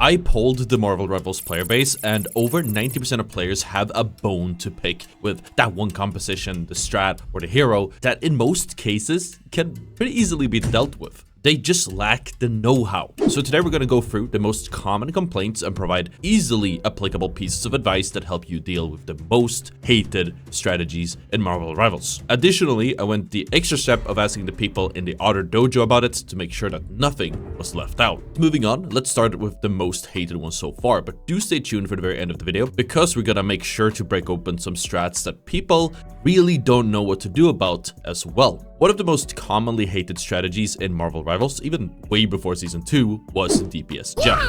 I polled the Marvel Rivals player base, and over 90% of players have a bone to pick with that one composition, the strat, or the hero that in most cases can pretty easily be dealt with. They just lack the know-how. So today we're going to go through the most common complaints and provide easily applicable pieces of advice that help you deal with the most hated strategies in Marvel Rivals. Additionally, I went the extra step of asking the people in the Otter Dojo about it to make sure that nothing was left out. Moving on, let's start with the most hated one so far, but do stay tuned for the very end of the video because we're gonna make sure to break open some strats that people really don't know what to do about as well. One of the most commonly hated strategies in Marvel Rivals, even way before Season 2, was DPS Jeff.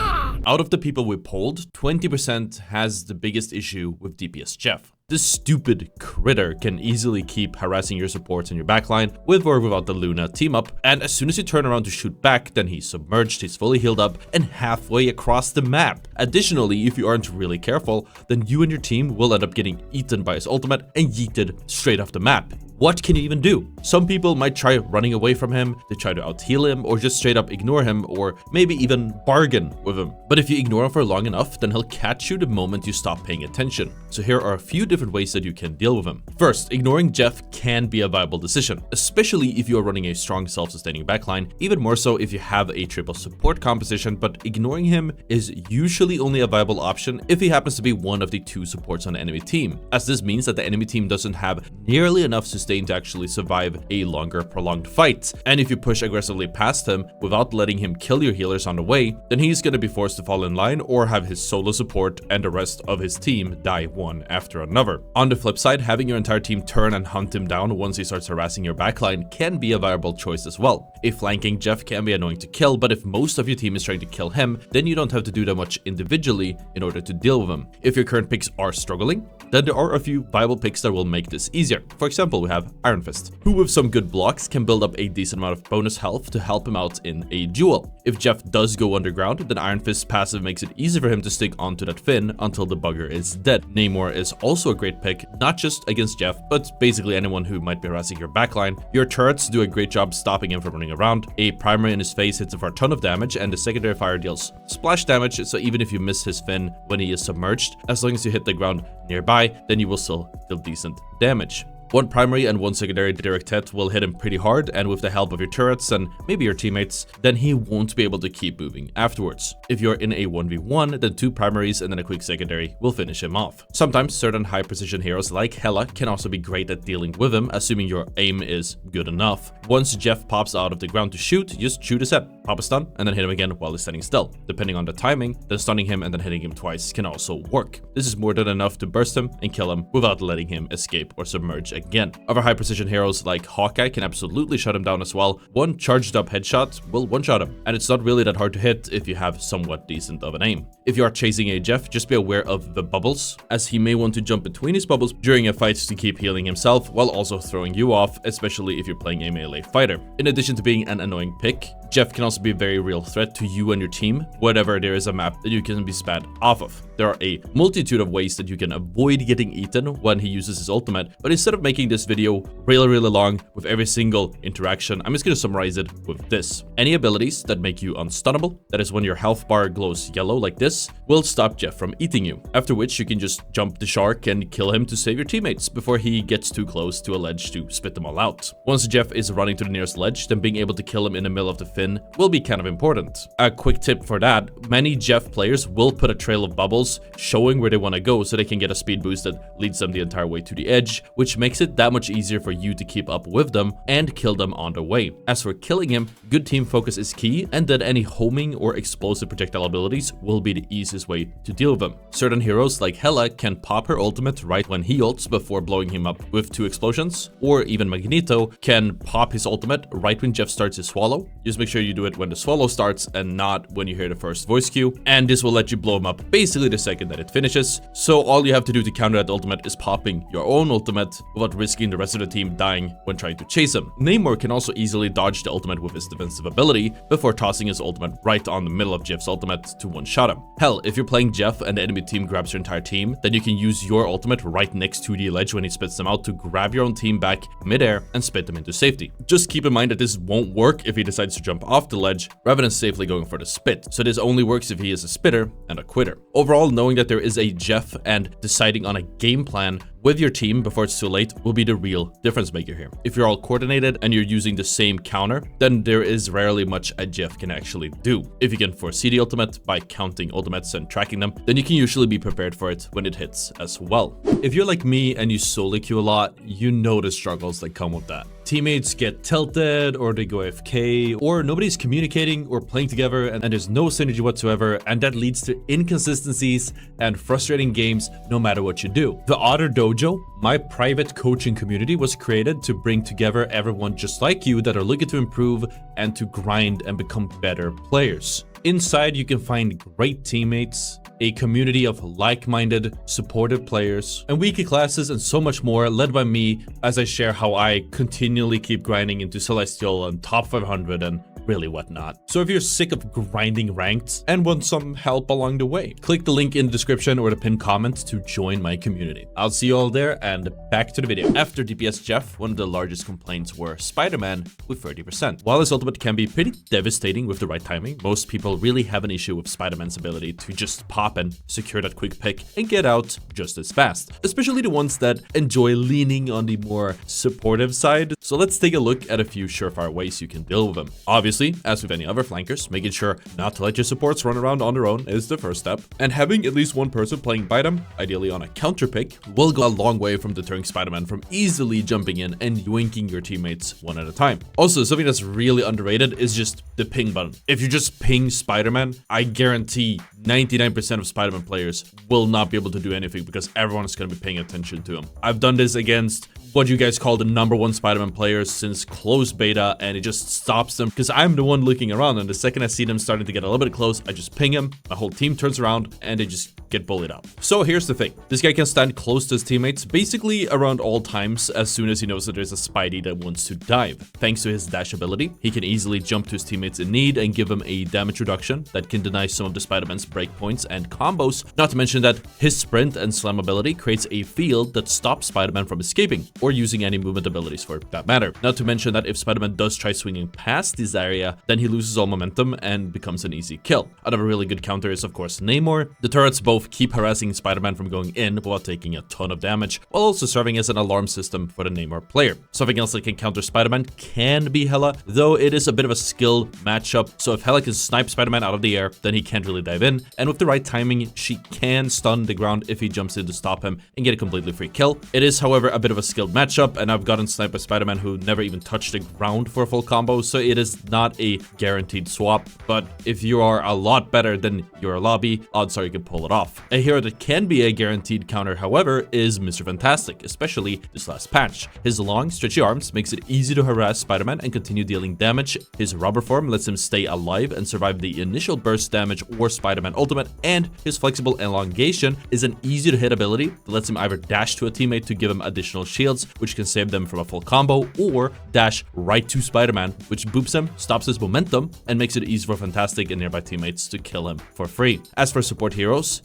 Out of the people we polled, 20% has the biggest issue with DPS Jeff. This stupid critter can easily keep harassing your supports in your backline with or without the Luna team up, and as soon as you turn around to shoot back, then he's submerged, he's fully healed up, and halfway across the map. Additionally, if you aren't really careful, then you and your team will end up getting eaten by his ultimate and yeeted straight off the map. What can you even do? Some people might try running away from him, they try to out-heal him, or just straight up ignore him, or maybe even bargain with him. But if you ignore him for long enough, then he'll catch you the moment you stop paying attention. So here are a few different ways that you can deal with him. First, ignoring Jeff can be a viable decision, especially if you are running a strong self-sustaining backline, even more so if you have a triple support composition, but ignoring him is usually only a viable option if he happens to be one of the two supports on the enemy team, as this means that the enemy team doesn't have nearly enough sustain to actually survive a longer prolonged fight. And if you push aggressively past him without letting him kill your healers on the way, then he's going to be forced to fall in line or have his solo support and the rest of his team die one after another. On the flip side, having your entire team turn and hunt him down once he starts harassing your backline can be a viable choice as well. A flanking Jeff can be annoying to kill, but if most of your team is trying to kill him, then you don't have to do that much individually in order to deal with him. If your current picks are struggling, then there are a few viable picks that will make this easier. For example, we have Iron Fist, who with some good blocks can build up a decent amount of bonus health to help him out in a duel. If Jeff does go underground, then Iron Fist's passive makes it easy for him to stick onto that fin until the bugger is dead. Namor is also a great pick, not just against Jeff, but basically anyone who might be harassing your backline. Your turrets do a great job stopping him from running around. A primary in his face hits him for a ton of damage, and the secondary fire deals splash damage, so even if you miss his fin when he is submerged, as long as you hit the ground nearby, then you will still deal decent damage. One primary and one secondary direct hit will hit him pretty hard, and with the help of your turrets and maybe your teammates, then he won't be able to keep moving afterwards. If you're in a 1v1, then two primaries and then a quick secondary will finish him off. Sometimes certain high precision heroes like Hela can also be great at dealing with him, assuming your aim is good enough. Once Jeff pops out of the ground to shoot, just shoot his head, pop a stun, and then hit him again while he's standing still. Depending on the timing, then stunning him and then hitting him twice can also work. This is more than enough to burst him and kill him without letting him escape or submerge again. Other high precision heroes like Hawkeye can absolutely shut him down as well. One charged up headshot will one-shot him, and it's not really that hard to hit if you have somewhat decent of an aim. If you are chasing a Jeff, just be aware of the bubbles, as he may want to jump between his bubbles during a fight to keep healing himself while also throwing you off, especially if you're playing a melee fighter. In addition to being an annoying pick, Jeff can also be a very real threat to you and your team whenever there is a map that you can be spat off of. There are a multitude of ways that you can avoid getting eaten when he uses his ultimate, but instead of making this video really long with every single interaction, I'm just going to summarize it with this. Any abilities that make you unstunnable, that is when your health bar glows yellow like this, will stop Jeff from eating you, after which you can just jump the shark and kill him to save your teammates before he gets too close to a ledge to spit them all out. Once Jeff is running to the nearest ledge, then being able to kill him in the middle of the fin will be kind of important. A quick tip for that, many Jeff players will put a trail of bubbles showing where they want to go so they can get a speed boost that leads them the entire way to the edge, which makes it that much easier for you to keep up with them and kill them on the way. As for killing him, good team focus is key, and that any homing or explosive projectile abilities will be the easiest way to deal with them. Certain heroes like Hela can pop her ultimate right when he ults before blowing him up with 2 explosions, or even Magneto can pop his ultimate right when Jeff starts his swallow. Just make sure you do it when the swallow starts and not when you hear the first voice cue, and this will let you blow him up basically the second that it finishes. So all you have to do to counter that ultimate is popping your own ultimate without risking the rest of the team dying when trying to chase him. Namor can also easily dodge the ultimate with his defensive ability before tossing his ultimate right on the middle of Jeff's ultimate to one-shot him. Hell, if you're playing Jeff and the enemy team grabs your entire team, then you can use your ultimate right next to the ledge when he spits them out to grab your own team back midair and spit them into safety. Just keep in mind that this won't work if he decides to jump off the ledge rather than safely going for the spit, so this only works if he is a spitter and a quitter. Overall, knowing that there is a Jeff and deciding on a game plan with your team before it's too late will be the real difference maker here. If you're all coordinated and you're using the same counter, then there is rarely much a Jeff can actually do. If you can foresee the ultimate by counting ultimates and tracking them, then you can usually be prepared for it when it hits as well. If you're like me and you solo queue a lot, you know the struggles that come with that. Teammates get tilted or they go AFK or nobody's communicating or playing together and there's no synergy whatsoever, and that leads to inconsistencies and frustrating games no matter what you do. The Otter Dojo, my private coaching community, was created to bring together everyone just like you that are looking to improve and to grind and become better players. Inside, you can find great teammates, a community of like-minded, supportive players, and weekly classes and so much more led by me as I share how I continually keep grinding into Celestial and top 500 and really whatnot. So if you're sick of grinding ranked and want some help along the way, click the link in the description or the pinned comment to join my community. I'll see you all there, and back to the video. After DPS Jeff, one of the largest complaints were SpiderMan with 30%. While his ultimate can be pretty devastating with the right timing, most people really have an issue with SpiderMan's ability to just pop and secure that quick pick and get out just as fast, especially the ones that enjoy leaning on the more supportive side. So let's take a look at a few surefire ways you can deal with them. Obviously, as with any other flankers, making sure not to let your supports run around on their own is the first step, and having at least one person playing by them, ideally on a counter pick, will go a long way from deterring SpiderMan from easily jumping in and yoinking your teammates one at a time. Also, something that's really underrated is just the ping button. If you just ping SpiderMan, I guarantee 99% of SpiderMan players will not be able to do anything because everyone is going to be paying attention to him. I've done this against what you guys call the #1 SpiderMan players since closed beta, and it just stops them because I'm the one looking around, and the second I see them starting to get a little bit close, I just ping him, my whole team turns around, and they just get bullied out. So here's the thing. This guy can stand close to his teammates basically around all times as soon as he knows that there's a Spidey that wants to dive. Thanks to his dash ability, he can easily jump to his teammates in need and give them a damage reduction that can deny some of the SpiderMan's breakpoints and combos, not to mention that his sprint and slam ability creates a field that stops SpiderMan from escaping or using any movement abilities for that matter. Not to mention that if SpiderMan does try swinging past this area, then he loses all momentum and becomes an easy kill. Another really good counter is of course Namor. The turrets both keep harassing SpiderMan from going in while taking a ton of damage, while also serving as an alarm system for the Namor player. Something else that can counter SpiderMan can be Hela, though it is a bit of a skill matchup, so if Hela can snipe SpiderMan out of the air, then he can't really dive in, and with the right timing, she can stun the ground if he jumps in to stop him and get a completely free kill. It is, however, a bit of a skilled matchup, and I've gotten sniped by SpiderMan who never even touched the ground for a full combo, so it is not a guaranteed swap, but if you are a lot better than your lobby, odds are you can pull it off. A hero that can be a guaranteed counter, however, is Mr. Fantastic, especially this last patch. His long, stretchy arms makes it easy to harass SpiderMan and continue dealing damage. His rubber form lets him stay alive and survive the initial burst damage or SpiderMan ultimate, and his flexible elongation is an easy to hit ability that lets him either dash to a teammate to give him additional shields, which can save them from a full combo, or dash right to SpiderMan, which boops him, stops his momentum, and makes it easy for Fantastic and nearby teammates to kill him for free. As for support heroes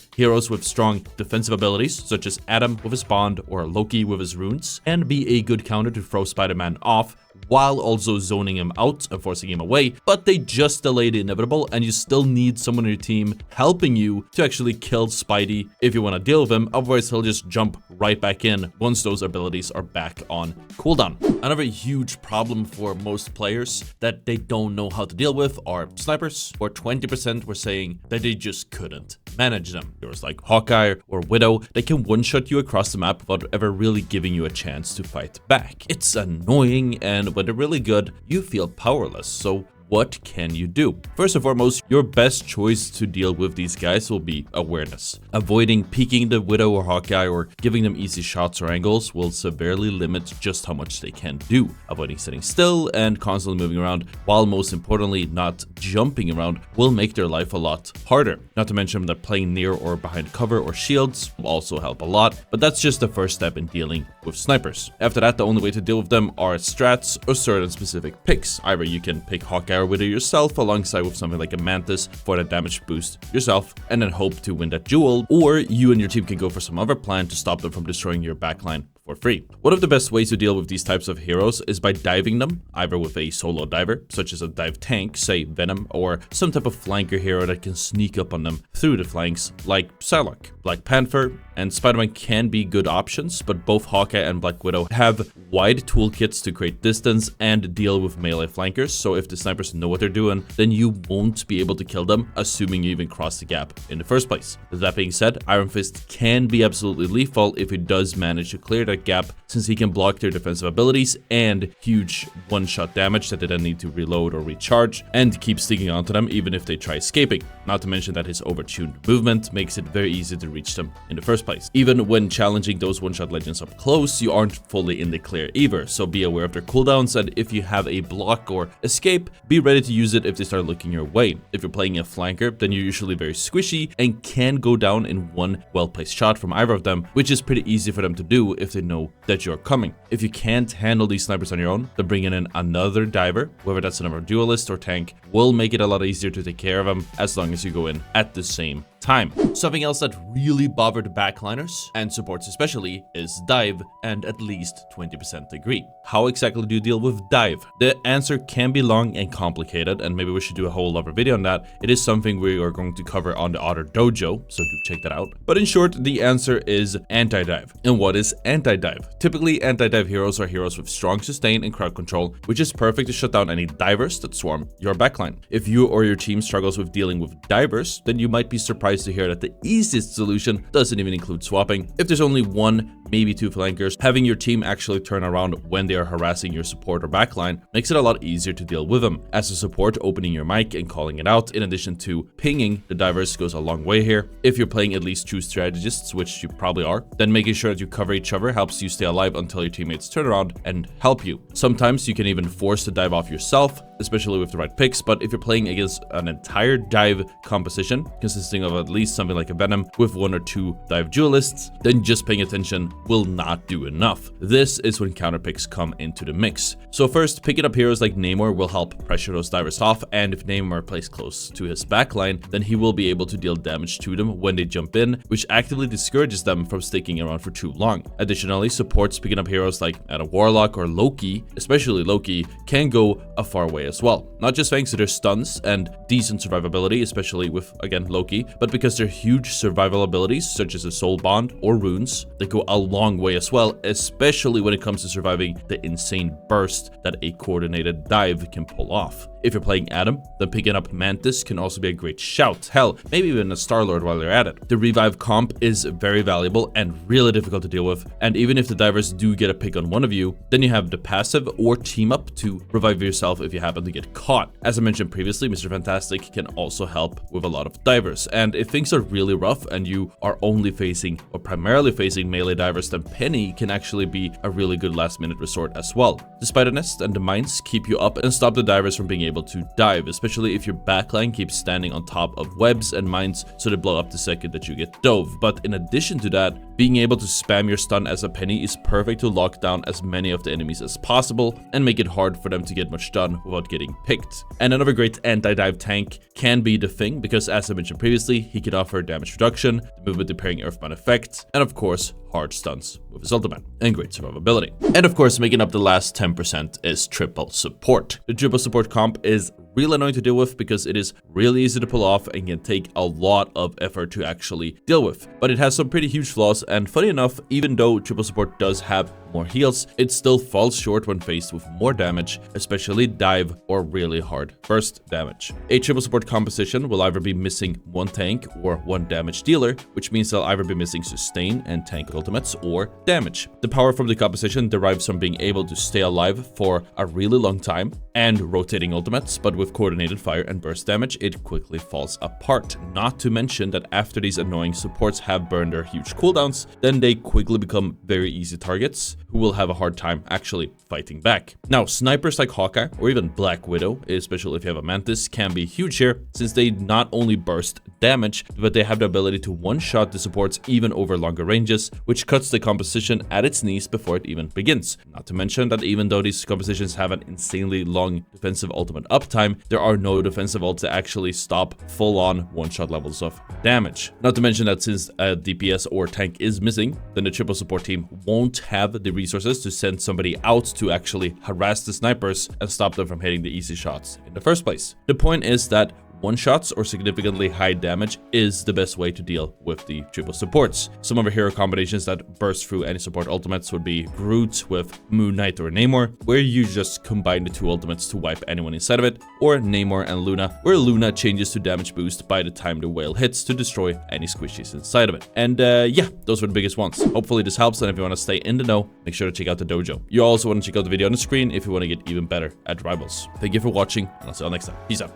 with strong defensive abilities, such as Adam with his bond or Loki with his runes, can be a good counter to throw SpiderMan off, while also zoning him out and forcing him away, but they just delay the inevitable, and you still need someone on your team helping you to actually kill Spidey if you want to deal with him, otherwise he'll just jump right back in once those abilities are back on cooldown. Another huge problem for most players that they don't know how to deal with are snipers, or 20% were saying that they just couldn't manage them. Heroes like Hawkeye or Widow, they can one-shot you across the map without ever really giving you a chance to fight back. It's annoying, and when they're really good, you feel powerless. So what can you do? First and foremost, your best choice to deal with these guys will be awareness. Avoiding peeking the Widow or Hawkeye or giving them easy shots or angles will severely limit just how much they can do. Avoiding sitting still and constantly moving around, while most importantly not jumping around, will make their life a lot harder. Not to mention that playing near or behind cover or shields will also help a lot, but that's just the first step in dealing with snipers. After that, the only way to deal with them are strats or certain specific picks. Either you can pick Hawkeye or Widow yourself alongside with something like a Mantis for the damage boost yourself and then hope to win that duel, or you and your team can go for some other plan to stop them from destroying your backline for free. One of the best ways to deal with these types of heroes is by diving them, either with a solo diver, such as a dive tank, say Venom, or some type of flanker hero that can sneak up on them through the flanks, like Psylocke. Black Panther and SpiderMan can be good options, but both Hawkeye and Black Widow have wide toolkits to create distance and deal with melee flankers, so if the snipers know what they're doing, then you won't be able to kill them, assuming you even cross the gap in the first place. With that being said, Iron Fist can be absolutely lethal if he does manage to clear that gap, since he can block their defensive abilities and huge one-shot damage that they then need to reload or recharge, and keep sticking onto them even if they try escaping. Not to mention that his overtuned movement makes it very easy to reach them in the first place. Even when challenging those one-shot legends up close, you aren't fully in the clear either, so be aware of their cooldowns, and if you have a block or escape, be ready to use it if they start looking your way. If you're playing a flanker, then you're usually very squishy and can go down in one well-placed shot from either of them, which is pretty easy for them to do if they know that you're coming. If you can't handle these snipers on your own, then bringing in another diver, whether that's another duelist or tank, will make it a lot easier to take care of them as long as you go in at the same time. Something else that really bothered backliners and supports especially is dive, and at least 20% agree. How exactly do you deal with dive? The answer can be long and complicated, and maybe we should do a whole other video on that. It is something we are going to cover on the Otter Dojo, so do check that out. But in short, the answer is anti-dive. And what is anti-dive? Typically, anti-dive heroes are heroes with strong sustain and crowd control, which is perfect to shut down any divers that swarm your backline. If you or your team struggles with dealing with divers, then you might be surprised to hear that the easiest solution doesn't even include swapping. If there's only one, maybe two flankers, having your team actually turn around when they are harassing your support or backline makes it a lot easier to deal with them. As a support, opening your mic and calling it out, in addition to pinging the divers, goes a long way here. If you're playing at least two strategists, which you probably are, then making sure that you cover each other helps you stay alive until your teammates turn around and help you. Sometimes you can even force the dive off yourself, especially with the right picks, but if you're playing against an entire dive composition consisting of at least something like a Venom with one or two dive duelists, then just paying attention will not do enough. This is when counter picks come into the mix. So first, picking up heroes like Namor will help pressure those divers off, and if Namor plays close to his backline, then he will be able to deal damage to them when they jump in, which actively discourages them from sticking around for too long. Additionally, supports picking up heroes like a Warlock or Loki, especially Loki, can go a far way as well. Not just thanks to their stuns and decent survivability, especially with, again, Loki, but because their huge survival abilities, such as a soul bond or runes, that go a long way as well, especially when it comes to surviving the insane burst that a coordinated dive can pull off. If you're playing Adam, then picking up Mantis can also be a great shout. Hell, maybe even a Star-Lord while you're at it. The revive comp is very valuable and really difficult to deal with, and even if the divers do get a pick on one of you, then you have the passive or team up to revive yourself if you happen to get caught. As I mentioned previously, Mr. Fantastic can also help with a lot of divers, and if things are really rough and you are only facing or primarily facing melee divers, then Penny can actually be a really good last-minute resort as well. The Spider Nest and the mines keep you up and stop the divers from being able to dive, especially if your backline keeps standing on top of webs and mines so they blow up the second that you get dove. But in addition to that, being able to spam your stun as a Penny is perfect to lock down as many of the enemies as possible and make it hard for them to get much done without getting picked. And another great anti-dive tank can be the Thing, because as I mentioned previously, he can offer damage reduction, the movement repairing earthbound effect, and of course, hard stunts with his ultimate, and great survivability. And of course, making up the last 10% is triple support. The triple support comp is really annoying to deal with because it is really easy to pull off and can take a lot of effort to actually deal with. But it has some pretty huge flaws, and funny enough, even though triple support does have more heals, it still falls short when faced with more damage, especially dive or really hard burst damage. A triple support composition will either be missing one tank or one damage dealer, which means they'll either be missing sustain and tank ultimates or damage. The power from the composition derives from being able to stay alive for a really long time and rotating ultimates, but with coordinated fire and burst damage, it quickly falls apart. Not to mention that after these annoying supports have burned their huge cooldowns, then they quickly become very easy targets who will have a hard time actually fighting back. Now, snipers like Hawkeye or even Black Widow, especially if you have a Mantis, can be huge here since they not only burst damage, but they have the ability to one-shot the supports even over longer ranges, which cuts the composition at its knees before it even begins. Not to mention that even though these compositions have an insanely long defensive ultimate uptime, there are no defensive ults that actually stop full-on one-shot levels of damage. Not to mention that since a DPS or tank is missing, then the triple support team won't have the resources to send somebody out to actually harass the snipers and stop them from hitting the easy shots in the first place. The point is that one-shots or significantly high damage is the best way to deal with the triple supports. Some other hero combinations that burst through any support ultimates would be Groot with Moon Knight or Namor, where you just combine the two ultimates to wipe anyone inside of it, or Namor and Luna, where Luna changes to damage boost by the time the whale hits to destroy any squishies inside of it. And yeah, those were the biggest ones. Hopefully this helps, and if you want to stay in the know, make sure to check out the dojo. You also want to check out the video on the screen if you want to get even better at rivals. Thank you for watching, and I'll see you all next time. Peace out.